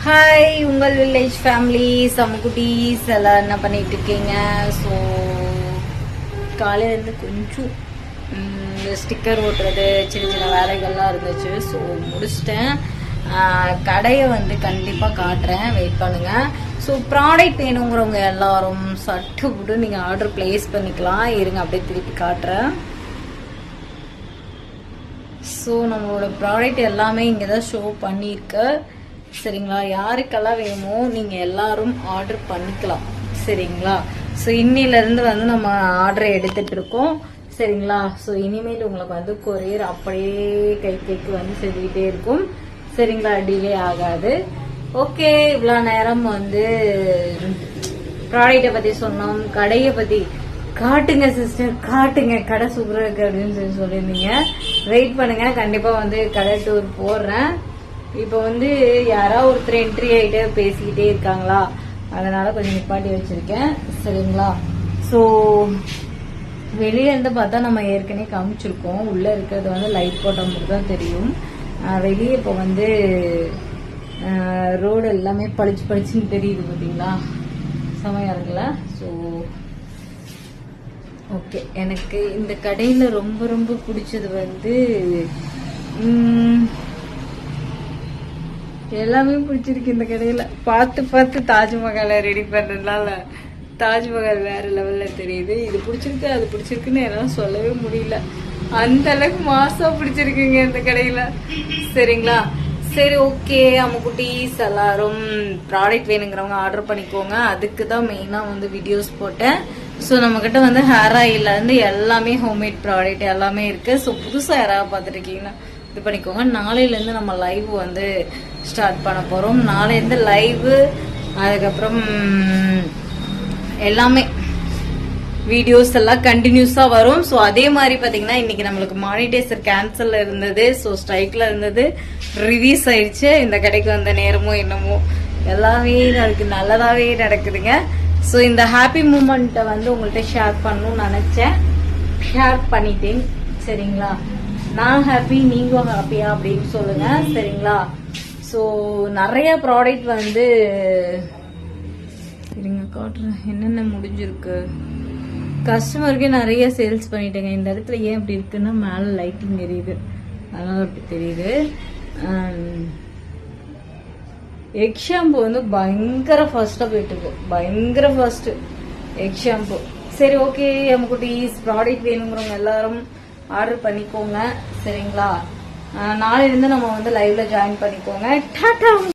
Hi, உங்கள் village family சமக்குட்டீஸ் எல்லாம் என்ன பண்ணிட்டு இருக்கீங்க? ஸோ காலையிலேருந்து கொஞ்சம் ஸ்டிக்கர் ஓட்டுறது சின்ன சின்ன வேலைகள்லாம் இருந்துச்சு. ஸோ முடிச்சிட்டேன். கடையை கண்டிப்பாக காட்டுறேன், வெயிட் பண்ணுங்க. ஸோ ப்ராடக்ட் வேணுங்கிறவங்க எல்லாரும் சட்டு போட்டு நீங்கள் ஆர்டர் பிளேஸ் பண்ணிக்கலாம். இருங்க அப்படியே திருப்பி காட்டுறேன். ஸோ நம்மளோட ப்ராடக்ட் எல்லாமே இங்கே தான் ஷோ பண்ணியிருக்கு. சரிங்களா? யாருக்கெல்லாம் வேணுமோ நீங்கள் எல்லாரும் ஆர்டர் பண்ணிக்கலாம். சரிங்களா? ஸோ இன்னிலேருந்து நம்ம ஆர்டரை எடுத்துட்டு இருக்கோம். சரிங்களா? ஸோ இனிமேல் உங்களுக்கு கொரியர் அப்படியே கைக்கு செஞ்சுக்கிட்டே இருக்கும். சரிங்களா? டிலே ஆகாது. ஓகே, இவ்வளோ நேரம் ப்ராடக்டை பற்றி சொன்னோம். கடையை பற்றி காட்டுங்க சிஸ்டர், காட்டுங்க, கடை சூப்பராக இருக்கு அப்படின்னு சொல்லியிருந்தீங்க. வெயிட் பண்ணுங்க, கண்டிப்பாக கடை டூர் போடுறேன். இப்போ யாராவது ஒருத்தர் என்ட்ரி ஆகிட்டு பேசிக்கிட்டே இருக்காங்களா, அதனால கொஞ்சம் நிப்பாட்டி வச்சிருக்கேன். சரிங்களா? ஸோ வெளியே இருந்து பார்த்தா நம்ம ஏற்கனவே காமிச்சிருக்கோம். உள்ள இருக்கிறது லைட் போட்ட மட்டும் தான் தெரியும். வெளியே இப்போ ரோடு எல்லாமே பளிச்சுன்னு தெரியுது, பார்த்தீங்களா? செமையா இருக்குல்ல? ஸோ ஓகே, எனக்கு இந்த கடையில் ரொம்ப ரொம்ப பிடிச்சது எல்லாமே பிடிச்சிருக்கு. இந்த கடையில பார்த்து தாஜ்மஹாலை ரெடி பண்றதுனால தாஜ்மஹால் வேற லெவல்ல தெரியுது. இது பிடிச்சிருக்கு, அது பிடிச்சிருக்குன்னு என்னால சொல்லவே முடியல. அந்த அளவுக்கு மாசா பிடிச்சிருக்குங்க இந்த கடையில. சரிங்களா? சரி, ஓகே. அம்முக்குட்டீஸ் எல்லாரும் ப்ராடக்ட் வேணுங்கிறவங்க ஆர்டர் பண்ணிக்கோங்க. அதுக்கு தான் மெயினா வீடியோஸ் போட்டேன். ஸோ நம்ம கிட்ட ஹேர் ஆயில்ல இருந்து எல்லாமே ஹோம்மேட் ப்ராடக்ட் எல்லாமே இருக்கு. ஸோ புதுசா யாராவது பார்த்துருக்கீங்கன்னா இது பண்ணிக்கோங்க. நாளையிலேருந்து நம்ம லைவ் ஸ்டார்ட் பண்ண போகிறோம். நாளையிலேருந்து லைவ், அதுக்கப்புறம் எல்லாமே வீடியோஸ் எல்லாம் கண்டினியூஸாக வரும். ஸோ அதே மாதிரி பார்த்தீங்கன்னா இன்னைக்கு நம்மளுக்கு மானிடைசர் கேன்சல் இருந்தது. ஸோ ஸ்ட்ரைக்கில் இருந்தது, ரிலீஸ் ஆயிடுச்சு. இந்த கடைக்கு வந்த நேரமோ என்னமோ எல்லாமே அதுக்கு நல்லதாகவே நடக்குதுங்க. ஸோ இந்த ஹாப்பி மூமெண்ட்டை உங்கள்கிட்ட ஷேர் பண்ணணும்னு நினச்சேன், ஷேர் பண்ணிட்டேன். சரிங்களா? நான் ஹாப்பி, நீங்களும் ஹாப்பியா அப்படின்னு சொல்லுங்க. சரிங்களா? ஸோ நிறைய ப்ராடக்ட் சரிங்க காட்டுறேன் என்னென்ன முடிஞ்சிருக்கு. கஸ்டமருக்கே நிறைய சேல்ஸ் பண்ணிட்டேங்க. இந்த இடத்துல ஏன் அப்படி இருக்குன்னா மேலே லைட்டிங் தெரியுது, அதனால அப்படி தெரியுது. எக் ஷாம்பு பயங்கர ஃபாஸ்டா போயிட்டு இருக்கு, பயங்கர ஃபாஸ்ட் எக் ஷாம்பு. சரி, ஓகே. அம்முக்குட்டீஸ் ப்ராடக்ட் வேணுங்கிறவங்க எல்லாரும் ஆர்டர் பண்ணிக்கோங்க. சரிங்களா? நாளையிலிருந்து நம்ம லைவ்ல ஜாயின் பண்ணிக்கோங்க. டாடா.